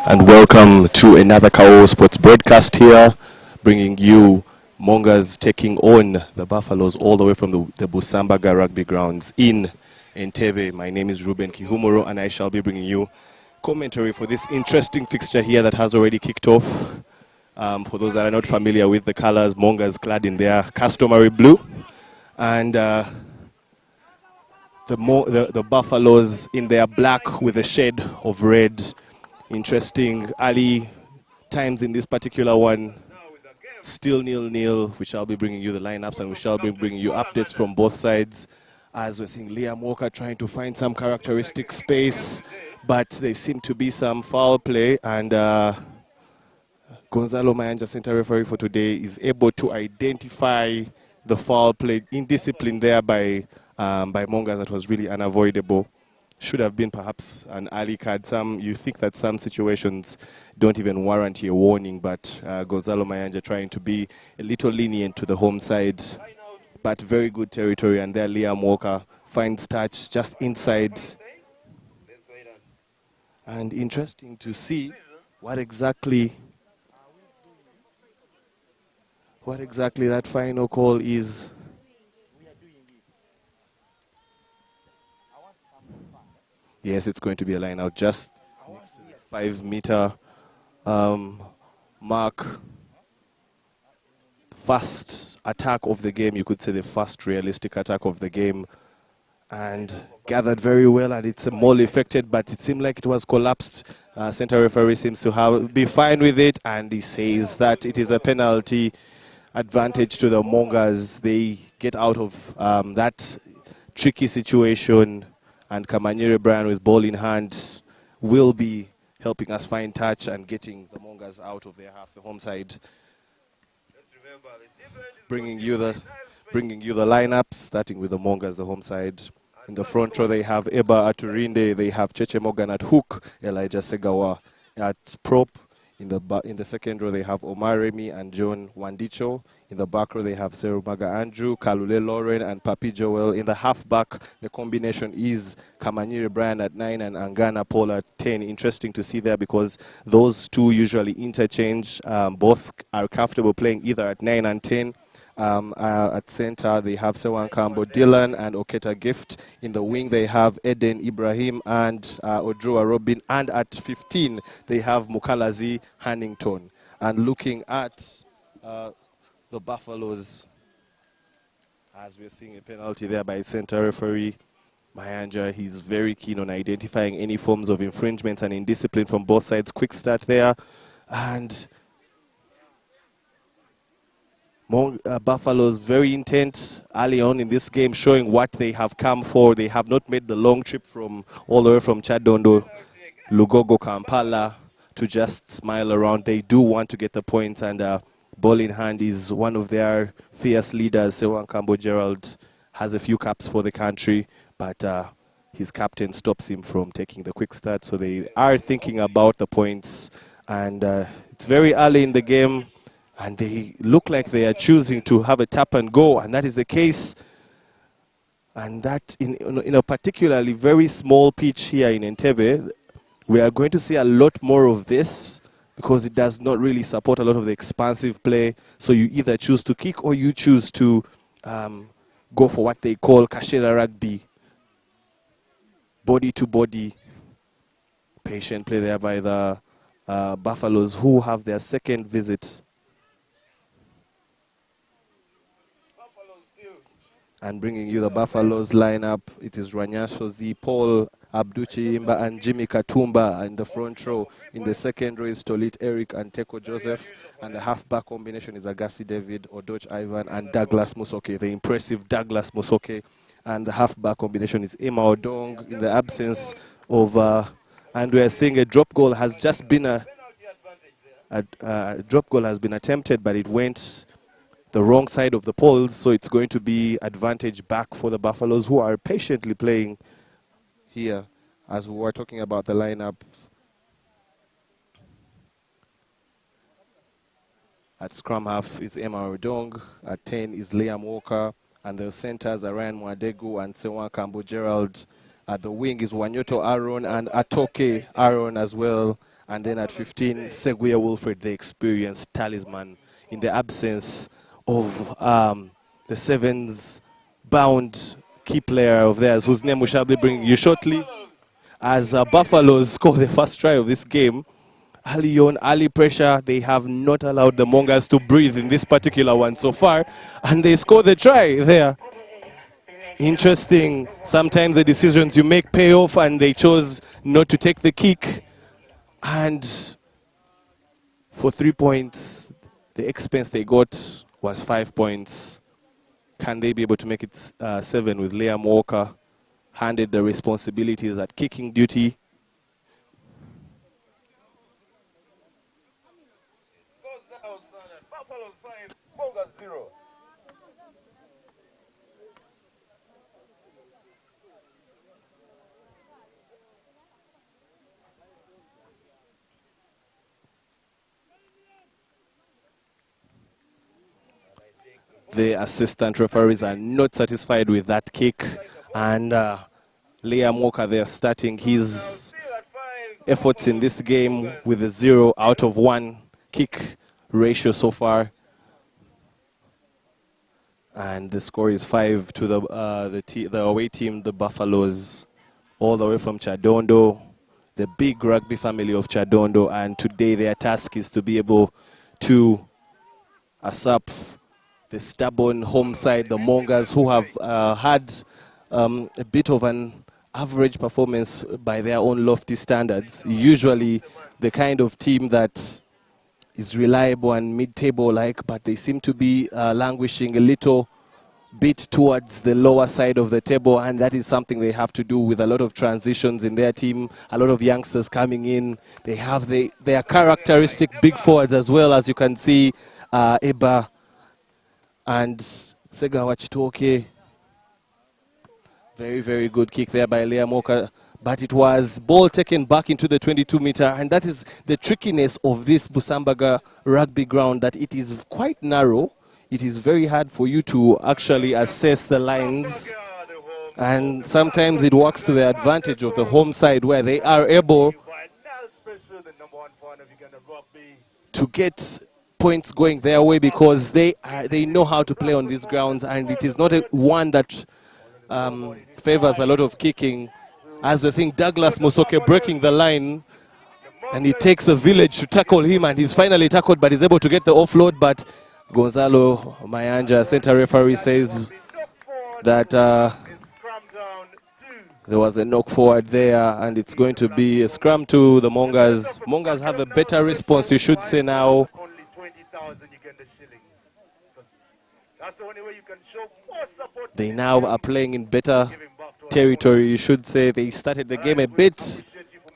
And welcome to another Kao Sports broadcast here, bringing you Mongers taking on the Buffaloes all the way from the Busambaga Rugby grounds in Entebbe. My name is Ruben Kihumuro, and I shall be bringing you commentary for this interesting fixture here that has already kicked off. For those that are not familiar with the colors, Mongers clad in their customary blue, and the Buffaloes in their black with a shade of red. Interesting early times in this particular one. Still 0-0. We shall be bringing you the lineups and we shall be bringing you updates from both sides. As we're seeing Liam Walker trying to find some characteristic space, but there seem to be some foul play, and Gonzalo Mayanja, center referee for today, is able to identify the foul play, indiscipline there by Mongers that was really unavoidable. Should have been perhaps an early card. You think that some situations don't even warrant a warning, but Gonzalo Mayanja trying to be a little lenient to the home side, but very good territory. And there Liam Walker finds touch just inside. And interesting to see what exactly that final call is. Yes, it's going to be a line out just 5-meter mark. First attack of the game, you could say the first realistic attack of the game, and gathered very well, and it's a mole affected, but it seemed like it was collapsed. Center referee seems to be fine with it, and he says that it is a penalty advantage to the Mongers. They get out of that tricky situation. And Kamanyere Brian with ball in hand will be helping us find touch and getting the Mongers out of their half, the home side. Bringing you the lineups, starting with the Mongers, the home side. In the front row, they have Eba Aturinde, they have Cheche Morgan at hook, Elijah Segawa at prop. In the second row, they have Omar Remy and John Wandicho. In the back row, they have Serumaga Andrew, Kalule Lauren, and Papi Joel. In the half-back, the combination is Kamanyere Brian at 9 and Angana Paul at 10. Interesting to see there because those two usually interchange. Both are comfortable playing either at 9 and 10. At center, they have Sewan Kambo Dylan and Oketa Gift. In the wing, they have Eden Ibrahim and Odrua Robin. And at 15, they have Mukalazi Hannington. And looking at the Buffaloes, as we're seeing a penalty there by center referee Mayanja. He's very keen on identifying any forms of infringements and indiscipline from both sides. Quick start there. And Buffaloes very intent early on in this game, showing what they have come for. They have not made the long trip from all the way from Chadondo, Lugogo, Kampala to just smile around. They do want to get the points, and ball in hand is one of their fierce leaders. Sewan Kambo Gerald has a few caps for the country, but his captain stops him from taking the quick start. So they are thinking about the points, and it's very early in the game. And they look like they are choosing to have a tap and go, and that is the case. And that in a particularly very small pitch here in Entebbe, we are going to see a lot more of this because it does not really support a lot of the expansive play. So you either choose to kick or you choose to go for what they call Kashera Rugby. Body to body. Patient play there by the Buffaloes, who have their second visit. And bringing you the Buffaloes lineup, it is Ranyashozi, Paul Abduchi Imba, and Jimmy Katumba in the front row. In the second row is Tolit Eric and Teko Joseph. And the halfback combination is Agassi David, Odoch Ivan, and Douglas Musoke, the impressive Douglas Musoke. And the halfback combination is Emma Odong in the absence of, and we are seeing a drop goal has just been a drop goal has been attempted, but it went the wrong side of the poles, so it's going to be advantage back for the Buffaloes, who are patiently playing here as we were talking about the lineup. At scrum half is Emma Odong, at 10 is Liam Walker, and the centers are Ryan Mwadegu and Sewan Kambo Gerald. At the wing is Wanyoto Aaron and Atoke Aaron as well. And then at 15, Seguia Wilfred, the experienced talisman, in the absence of the sevens bound key player of theirs, whose name we shall be bringing you shortly, as Buffaloes score the first try of this game. Early on, early pressure, they have not allowed the Mongers to breathe in this particular one so far, and they score the try there. Interesting, sometimes the decisions you make pay off, and they chose not to take the kick. And for 3 points, the expense they got was 5 points. Can they be able to make it 7 with Liam Walker handed the responsibilities at kicking duty? The assistant referees are not satisfied with that kick, and Liam Walker there starting his efforts in this game with a 0 out of 1 kick ratio so far. And the score is 5 to the away team, the Buffaloes, all the way from Chadondo, the big rugby family of Chadondo. And today their task is to be able to usurp the stubborn home side, the Mongers, who have had a bit of an average performance by their own lofty standards. Usually the kind of team that is reliable and mid-table like, but they seem to be languishing a little bit towards the lower side of the table, and that is something they have to do with a lot of transitions in their team, a lot of youngsters coming in. They have their characteristic big forwards as well, as you can see, Eba and Sega Wachitoke. Very, very good kick there by Liam Walker. But it was ball taken back into the 22-meter, and that is the trickiness of this Busambaga rugby ground, that it is quite narrow. It is very hard for you to actually assess the lines, and sometimes it works to the advantage of the home side, where they are able to get points going their way because they know how to play on these grounds, and it is not one that favors a lot of kicking. As we're seeing Douglas Musoke breaking the line, and it takes a village to tackle him, and he's finally tackled, but he's able to get the offload. But Gonzalo Mayanja, center referee, says that there was a knock forward there, and it's going to be a scrum to the Mongers. Mongers have a better response, you should say now. They now are playing in better territory, you should say. They started the game a bit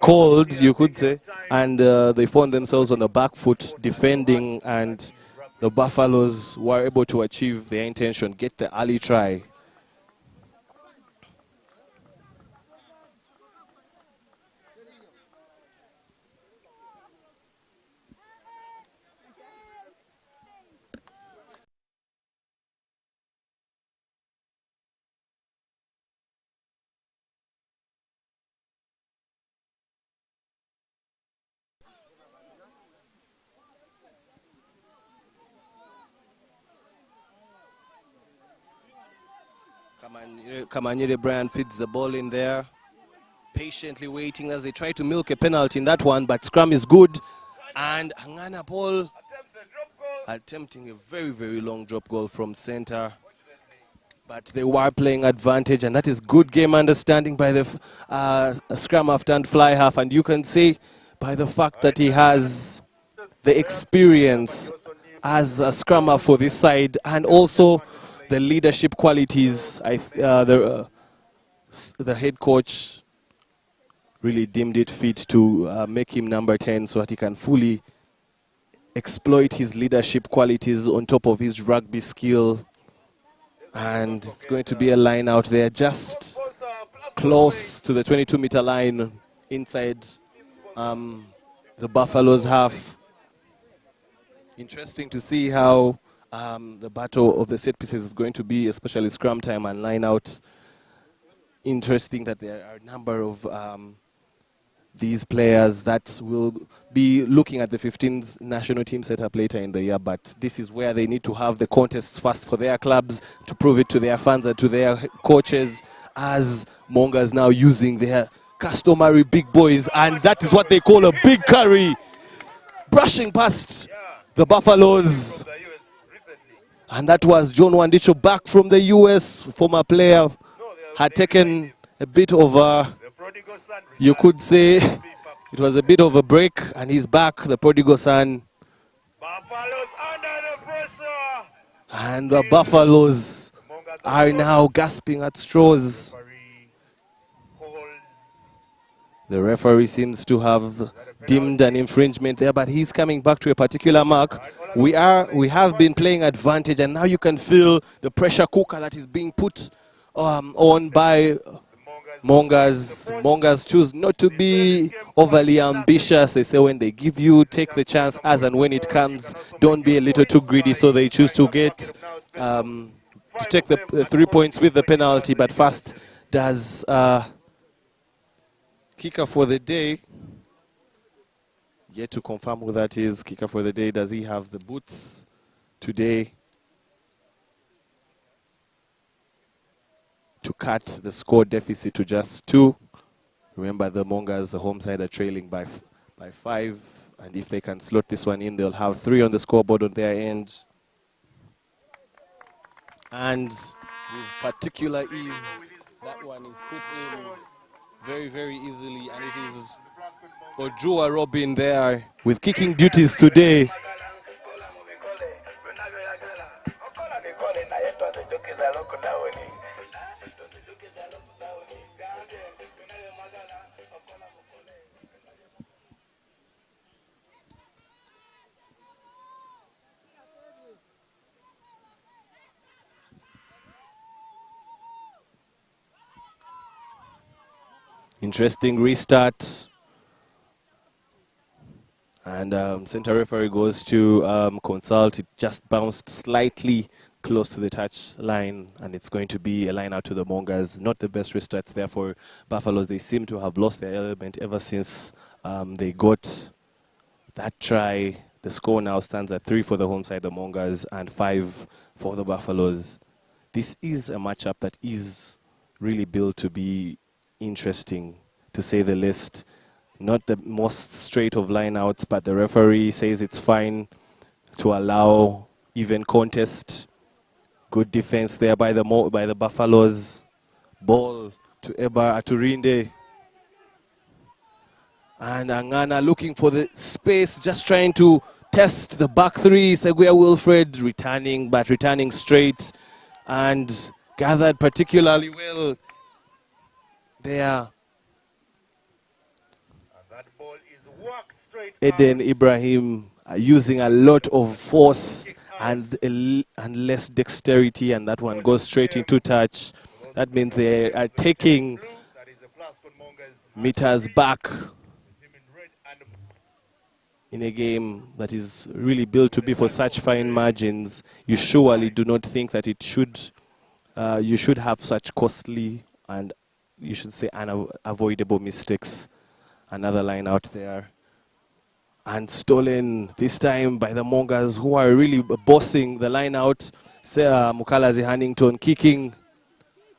cold, you could say, and they found themselves on the back foot defending, and the Buffaloes were able to achieve their intention, get the early try. Kamanyere Brian feeds the ball in there, patiently waiting as they try to milk a penalty in that one, but scrum is good. And Hangana Paul attempting a very, very long drop goal from center. But they were playing advantage, and that is good game understanding by the scrum half and fly half. And you can see by the fact that he has the experience as a scrum half for this side, and also the leadership qualities. The head coach really deemed it fit to make him number 10 so that he can fully exploit his leadership qualities on top of his rugby skill. And it's going to be a line out there just close to the 22-meter line inside the Buffaloes half. Interesting to see how the battle of the set pieces is going to be, especially scrum time and line out. Interesting that there are a number of these players that will be looking at the 15's national team setup later in the year, but this is where they need to have the contests first for their clubs to prove it to their fans and to their coaches, as Mongers now using their customary big boys, and that is what they call a big curry, brushing past the Buffaloes. And that was John Wandicho back from the US, former player, had taken a bit of a, you could say, it was a bit of a break, and he's back, the prodigal son. Buffaloes under the pressure. And the Buffaloes are now gasping at straws. The referee seems to have deemed an infringement there, but he's coming back to a particular mark. We have been playing advantage, and now you can feel the pressure cooker that is being put on by Mongers. Mongers choose not to be overly ambitious. They say when they give you, take the chance as and when it comes. Don't be a little too greedy, so they choose to get to take the 3 points with the penalty. But first does kicker for the day. Yet to confirm who that is. Kicker for the day. Does he have the boots today to cut the score deficit to just 2? Remember, the Mongers, the home side, are trailing by 5. And if they can slot this one in, they'll have 3 on the scoreboard on their end. And with particular ease, that one is put in very, very easily. And it is Ojua Robin there with kicking duties today. Interesting restart. And center referee goes to consult. It just bounced slightly close to the touch line, and it's going to be a line out to the Mongers. Not the best restarts there for Buffaloes. They seem to have lost their element ever since they got that try. The score now stands at 3 for the home side, the Mongers, and 5 for the Buffaloes. This is a matchup that is really built to be interesting, to say the least. Not the most straight of lineouts, but the referee says it's fine to allow even contest. Good defense there by the Buffaloes. Ball to Eba Aturinde. And Angana looking for the space, just trying to test the back three. Seguia Wilfred returning, but returning straight and gathered particularly well there. Eden Ibrahim using a lot of force and less dexterity, and that one goes straight into touch. That means they are taking meters back in a game that is really built to be for such fine margins. You surely do not think that it should, you should have such costly and, you should say, unavoidable mistakes. Another line out there. And stolen this time by the Mongers, who are really bossing the line out. Mukalazi Hannington kicking.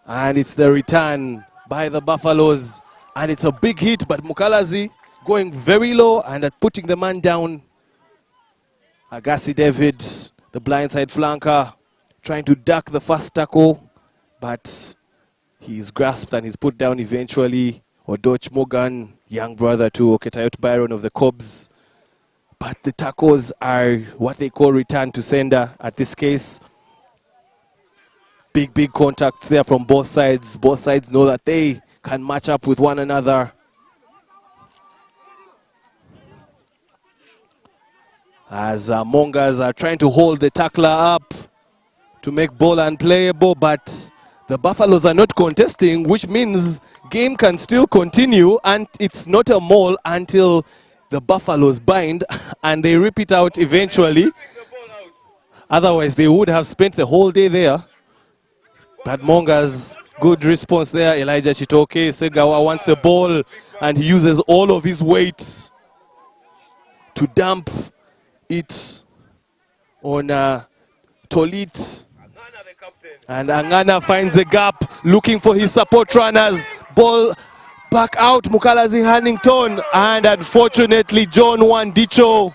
And it's the return by the Buffaloes. And it's a big hit, but Mukalazi going very low and putting the man down. Agassi David, the blindside flanker, trying to duck the first tackle. But he's grasped and he's put down eventually. Odoch Morgan, young brother to Oketayot Byron of the Cobs. But the tackles are what they call return to sender at this case. Big contacts there from both sides. Both sides know that they can match up with one another. As Mongers are trying to hold the tackler up to make ball unplayable, but the Buffaloes are not contesting, which means game can still continue, and it's not a maul until the Buffaloes bind and they rip it out eventually. Otherwise, they would have spent the whole day there. But Mongers Good response there, Elijah Chitoke. Segawa wants the ball, and he uses all of his weight to dump it on Tolit. And Angana finds a gap, looking for his support runners. Ball back out, Mukalazi Hannington. And unfortunately, John Wandicho,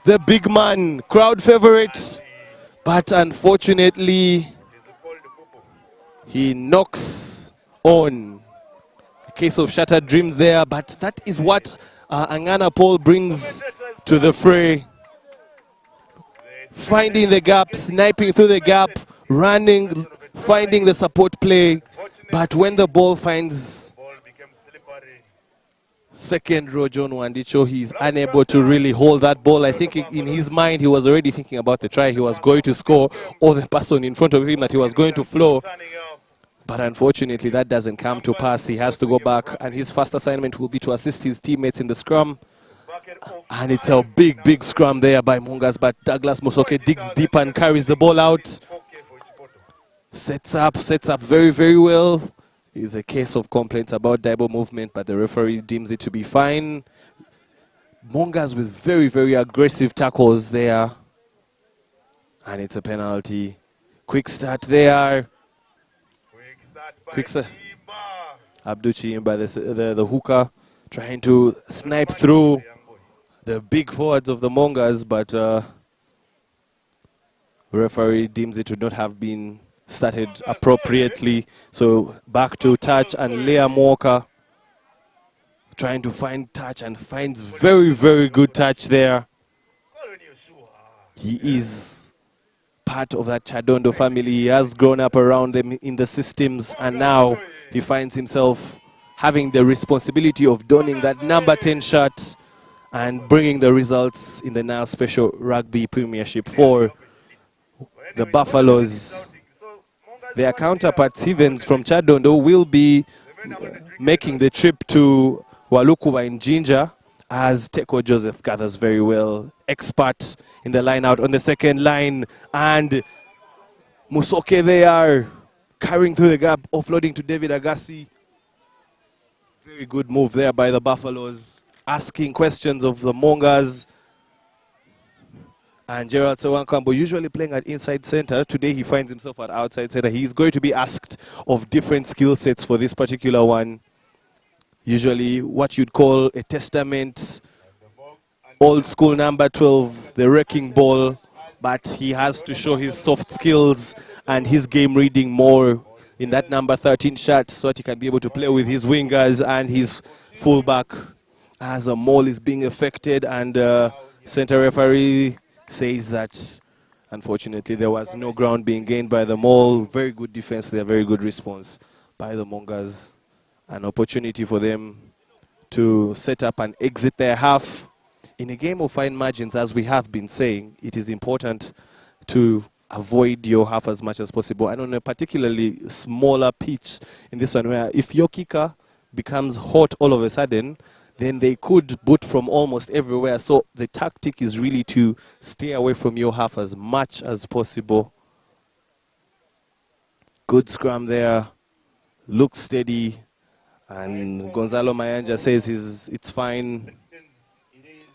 the big man, crowd favorite. But unfortunately, he knocks on. A case of shattered dreams there, but that is what Angana Paul brings to the fray. Finding the gap, sniping through the gap, running, finding the support play. But when the ball finds second row John Wandicho, he's unable to really hold that ball. I think in his mind he was already thinking about the try he was going to score, or the person in front of him that he was going to floor. But unfortunately that doesn't come to pass. He has to go back, and his first assignment will be to assist his teammates in the scrum. And it's a big scrum there by Mongers, but Douglas Musoke digs deep and carries the ball out. Sets up very well. It's a case of complaints about Daibo movement, but the referee deems it to be fine. Mongers with very aggressive tackles there. And it's a penalty. Quick start there. Quick start. Abdu Chiimba, the hooker, trying to snipe through the big forwards of the Mongers, but referee deems it to not have been started appropriately. So back to touch, and Liam Walker trying to find touch, and finds very good touch there. He is part of that Chadondo family. He has grown up around them in the systems, and now he finds himself having the responsibility of donning that number 10 shirt and bringing the results in the Nile Special Rugby Premiership for the Buffaloes. Their counterparts, Heathens from Chadondo, will be making the trip to Walukuva in Jinja, as Teko Joseph gathers very well. Expert in the line out on the second line, and Musoke there, carrying through the gap, offloading to David Agassi. Very good move there by the Buffaloes, asking questions of the Mongers. And Gerald Sewankambo, usually playing at inside center, today he finds himself at outside center. He's going to be asked of different skill sets for this particular one. Usually what you'd call a testament, old school number 12, the wrecking ball. But he has to show his soft skills and his game reading more in that number 13 shirt, so that he can be able to play with his wingers and his fullback as a maul is being affected. And center referee says that unfortunately there was no ground being gained by the maul. Very good defense there, very good response by the Mongers. An opportunity for them to set up and exit their half. In a game of fine margins, as we have been saying, it is important to avoid your half as much as possible. And on a particularly smaller pitch in this one, where if your kicker becomes hot all of a sudden, then they could boot from almost everywhere. So the tactic is really to stay away from your half as much as possible. Good scrum there. Looks steady. And Gonzalo Mayanja says it's fine. It is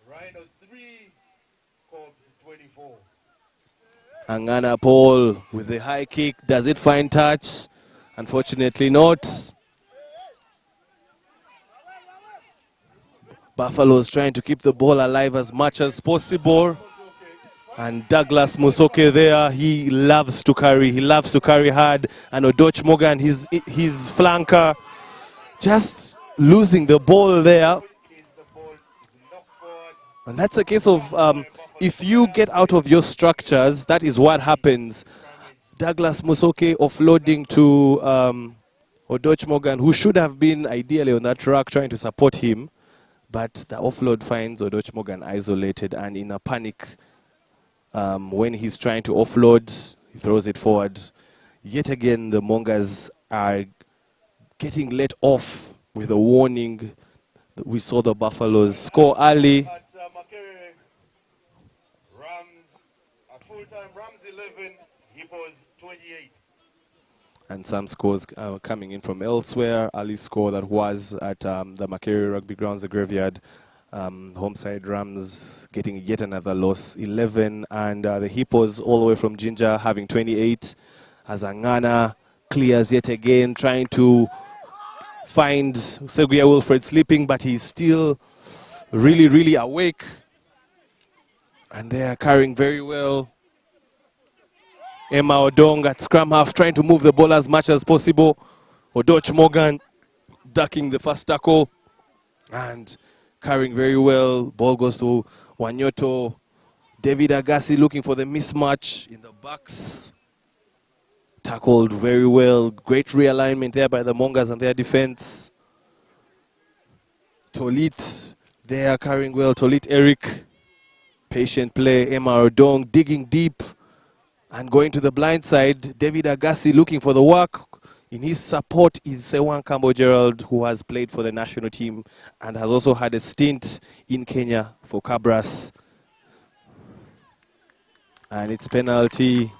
Rhinos 3, Cobbs 24. Angana Paul with the high kick. Does it find touch? Unfortunately not. Buffalo's trying to keep the ball alive as much as possible. And Douglas Musoke there, he loves to carry. He loves to carry hard. And Odoch Morgan, his flanker, just losing the ball there. And that's a case of if you get out of your structures, that is what happens. Douglas Musoke offloading to Odoch Morgan, who should have been ideally on that track trying to support him. But the offload finds Odoch Morgan isolated, and in a panic, when he's trying to offload, he throws it forward. Yet again, the Mongers are getting let off with a warning. We saw the Buffaloes score early. At Makere, Rams, at full time, Rams 11, Hippos 28. And some scores coming in from elsewhere. Early score that was at the Makere Rugby Grounds, the Graveyard. Home side Rams getting yet another loss, 11. And the Hippos all the way from Jinja having 28. As Angana clears yet again, trying to find Seguya Wilfred sleeping, but he's still really, really awake. And they are carrying very well. Emma Odong at scrum half, trying to move the ball as much as possible. Odoch Morgan ducking the first tackle and carrying very well. Ball goes to Wanyoto. David Agassi looking for the mismatch in the backs. Tackled very well. Great realignment there by the Mongers and their defense. Tolit there carrying well. Tolit Eric. Patient play. Emma Odong digging deep and going to the blind side. David Agassi looking for the work. In his support is Sewan Kambo Gerald, who has played for the national team and has also had a stint in Kenya for Cabras. And it's penalty.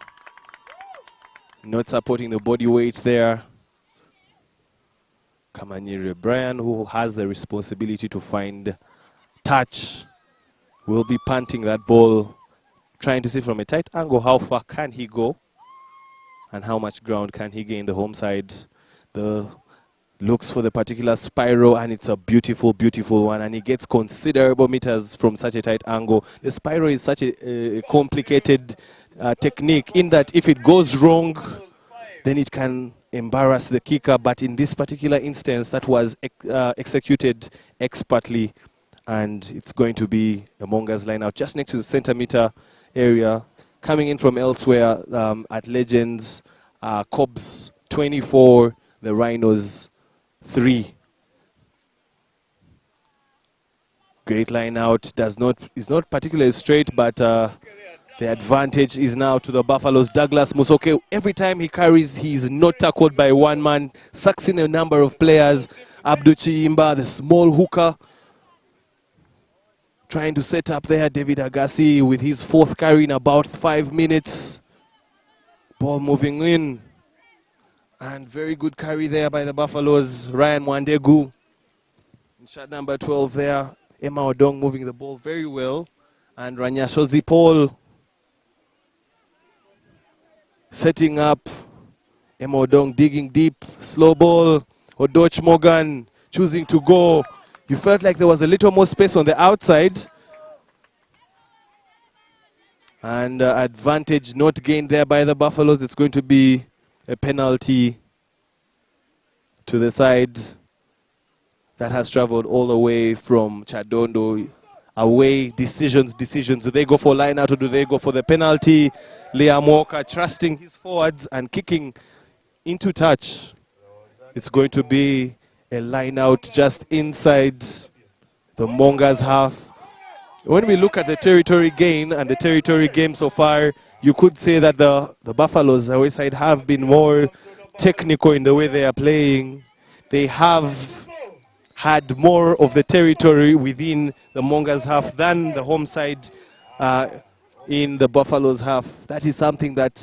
Not supporting the body weight there. Kamanyiri Brian, who has the responsibility to find touch, will be punting that ball, trying to see from a tight angle how far can he go and how much ground can he gain the home side. The looks for the particular spiral, and it's a beautiful, beautiful one, and he gets considerable meters from such a tight angle. The spiral is such a complicated technique in that if it goes wrong, then it can embarrass the kicker, but in this particular instance, that was executed expertly, and it's going to be a Mongers line out just next to the centimeter area. Coming in from elsewhere at Legends, Cobbs 24, the Rhinos 3. Great line out. Is not particularly straight, but the advantage is now to the Buffaloes. Douglas Musoke, every time he carries, he's not tackled by one man. Sucks in a number of players. Abduchi Imba, the small hooker, trying to set up there. David Agassi with his fourth carry in about 5 minutes. Ball moving in. And very good carry there by the Buffaloes. Ryan Mwandegu in shot number 12 there. Emma Odong moving the ball very well. And Ranyashozi Paul setting up. Emma Odong digging deep. Slow ball. Odoch Morgan choosing to go. You felt like there was a little more space on the outside. And advantage not gained there by the Buffaloes. It's going to be a penalty to the side that has traveled all the way from Chadondo. Away, decisions. Do they go for line out or do they go for the penalty? Liam Walker trusting his forwards and kicking into touch. It's going to be a line out just inside the Mongers half. When we look at the territory gain and the territory game so far, you could say that the Buffaloes, the away side, have been more technical in the way they are playing. They have had more of the territory within the Mongers half than the home side in the Buffaloes half. That is something that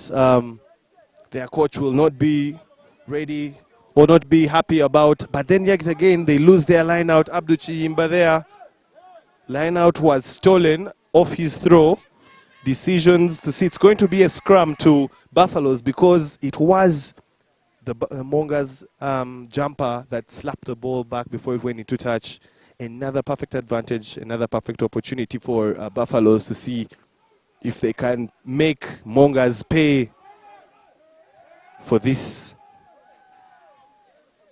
their coach will not be ready or not be happy about. But then yet again, they lose their line out. Abduchi Imba there. Line out was stolen off his throw. Decisions to see it's going to be a scrum to Buffaloes because it was the Mongers jumper that slapped the ball back before it went into touch. Another perfect advantage, another perfect opportunity for Buffaloes to see if they can make Mongers pay for this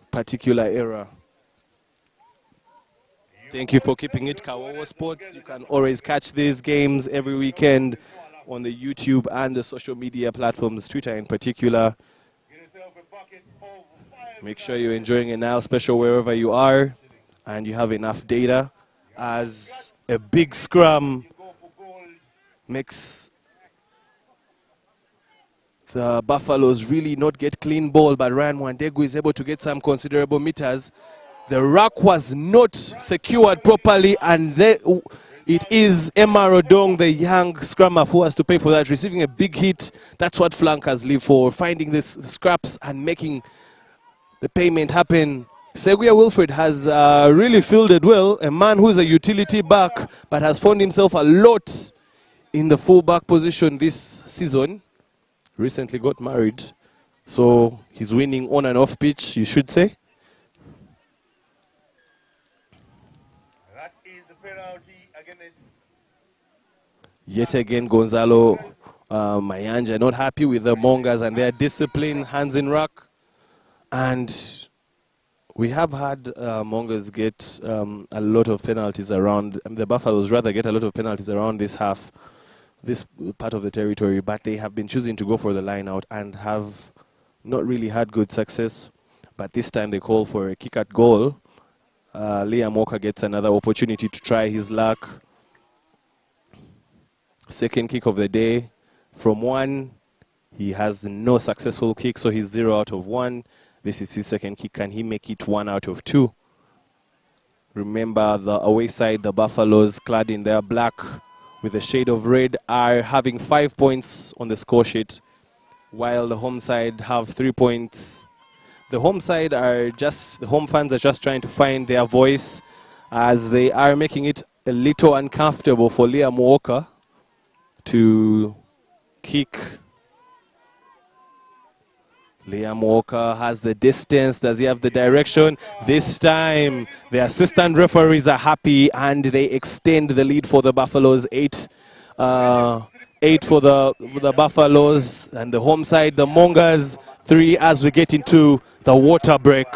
particular error. Thank you for keeping it Kawawa Sports. You can always catch these games every weekend on the YouTube and the social media platforms, Twitter in particular. Make sure you're enjoying a Nile special wherever you are and you have enough data, as a big scrum makes the Buffaloes really not get clean ball, but Ryan Mwandegu is able to get some considerable meters. The ruck was not secured properly, and It is Emma Rodong, the young scrummer, who has to pay for that, receiving a big hit. That's what flankers live for, finding the scraps and making the payment happen. Seguia Wilfred has really fielded well, a man who's a utility back, but has found himself a lot in the full-back position this season. Recently got married, so he's winning on and off pitch, you should say. That is a penalty against Yet again, Gonzalo Mayanja not happy with the Mongers and their discipline, hands in rack. And we have had Mongers get a lot of penalties around, the Buffaloes rather get a lot of penalties around this half, this part of the territory, but they have been choosing to go for the line out and have not really had good success. But this time they call for a kick at goal. Liam Walker gets another opportunity to try his luck. Second kick of the day from one. He has no successful kick, so he's 0 out of 1. This is his second kick. Can he make it 1 out of 2? Remember, the away side, the Buffaloes, clad in their black with a shade of red, are having 5 points on the score sheet, while the home side have 3 points. The home side are just, the home fans are just trying to find their voice as they are making it a little uncomfortable for Liam Walker to kick. Liam Walker has the distance. Does he have the direction? This time, the assistant referees are happy and they extend the lead for the Buffaloes. 8 for the Buffaloes, and the home side, the Mongers, 3 as we get into the water break.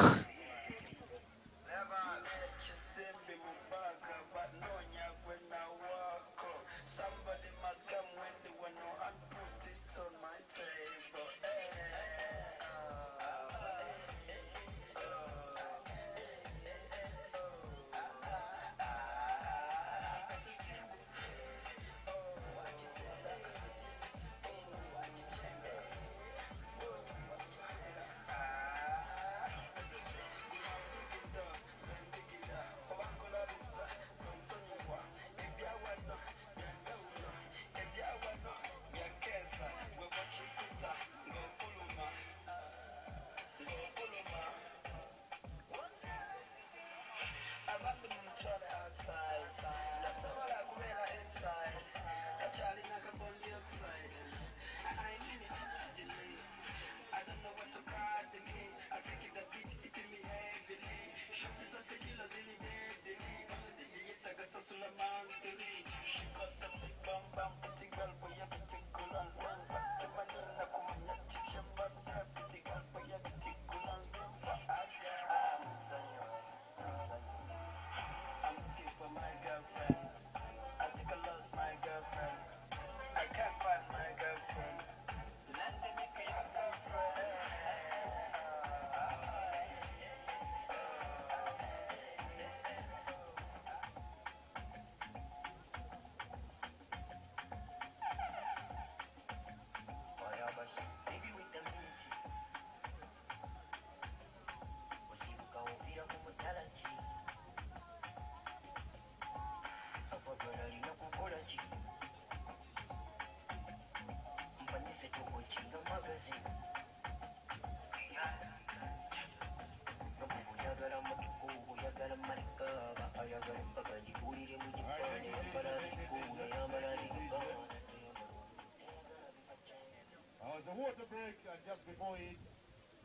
The water break, and just before it,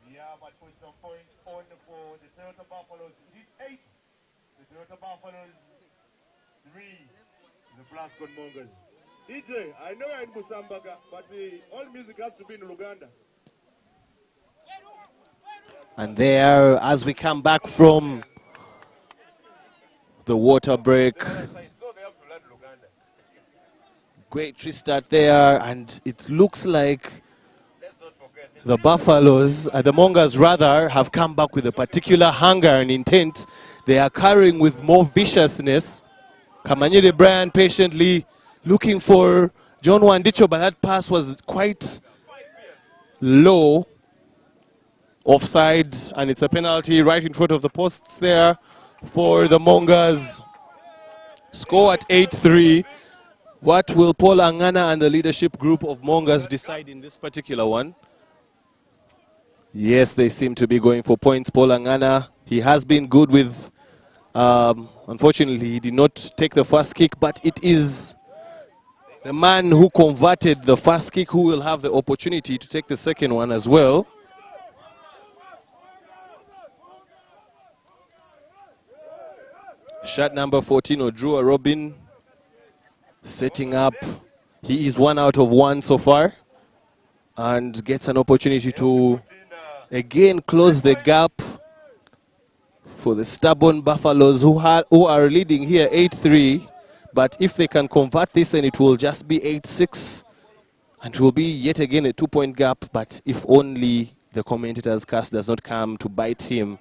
we have put some points on for the Toyota Buffaloes. It is 8, the Toyota Buffaloes, 3, the Blascon Mongers. DJ, I know I'm in Musambaga, but all music has to be in Luganda. And there, as we come back from the water break, great restart there, and it looks like the Buffaloes, the Mongers rather, have come back with a particular hunger and intent. They are carrying with more viciousness. Kamanyere Brian patiently looking for John Wandicho, but that pass was quite low. Offside, and it's a penalty right in front of the posts there for the Mongers. Score at 8-3. What will Paul Angana and the leadership group of Mongers decide in this particular one? Yes, they seem to be going for points. Paul Angana, he has been good with, unfortunately, he did not take the first kick, but it is the man who converted the first kick who will have the opportunity to take the second one as well. Shot number 14, Odrua Robin, setting up. He is 1 out of 1 so far and gets an opportunity to again close the gap for the stubborn Buffaloes who are leading here 8-3. But if they can convert this, then it will just be 8-6. And it will be yet again a 2-point gap. But if only the commentator's curse does not come to bite him.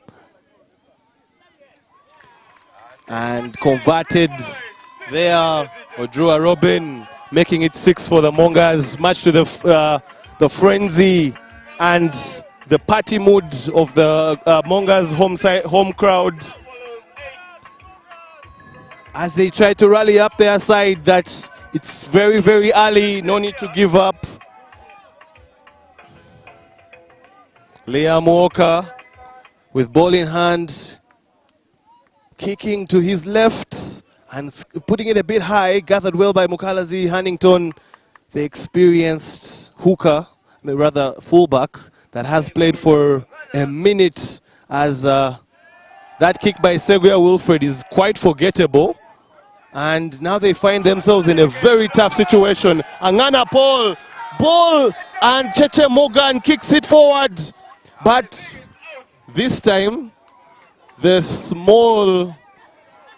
And converted there, Odrua Robin making it 6 for the Mongers, much to the frenzy and the party mood of the Mongers home crowd as they try to rally up their side. That it's very, very early, no need to give up. Liam Walker with ball in hand, kicking to his left and putting it a bit high, gathered well by Mukalazi Hannington, the experienced hooker, rather fullback, that has played for a minute, as that kick by Seguya Wilfred is quite forgettable. And now they find themselves in a very tough situation. Angana Paul, ball, and Cheche Morgan kicks it forward. But this time, the small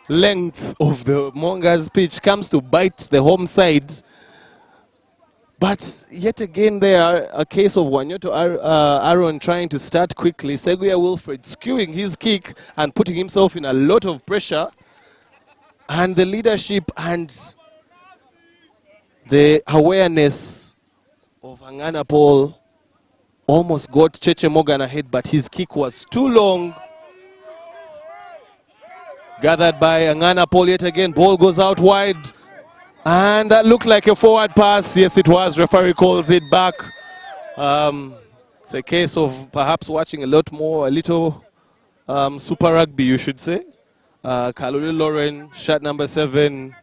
length of the Mongers pitch comes to bite the home side. But yet again there, a case of Wanyoto Aaron trying to start quickly. Seguya Wilfred skewing his kick and putting himself in a lot of pressure. And the leadership and the awareness of Angana Paul almost got Cheche Morgan ahead, but his kick was too long. Gathered by Angana Paul yet again. Ball goes out wide. And that looked like a forward pass. Yes, it was. Referee calls it back. It's a case of perhaps watching a little Super Rugby, you should say. Kaluli Lauren, shot number 7.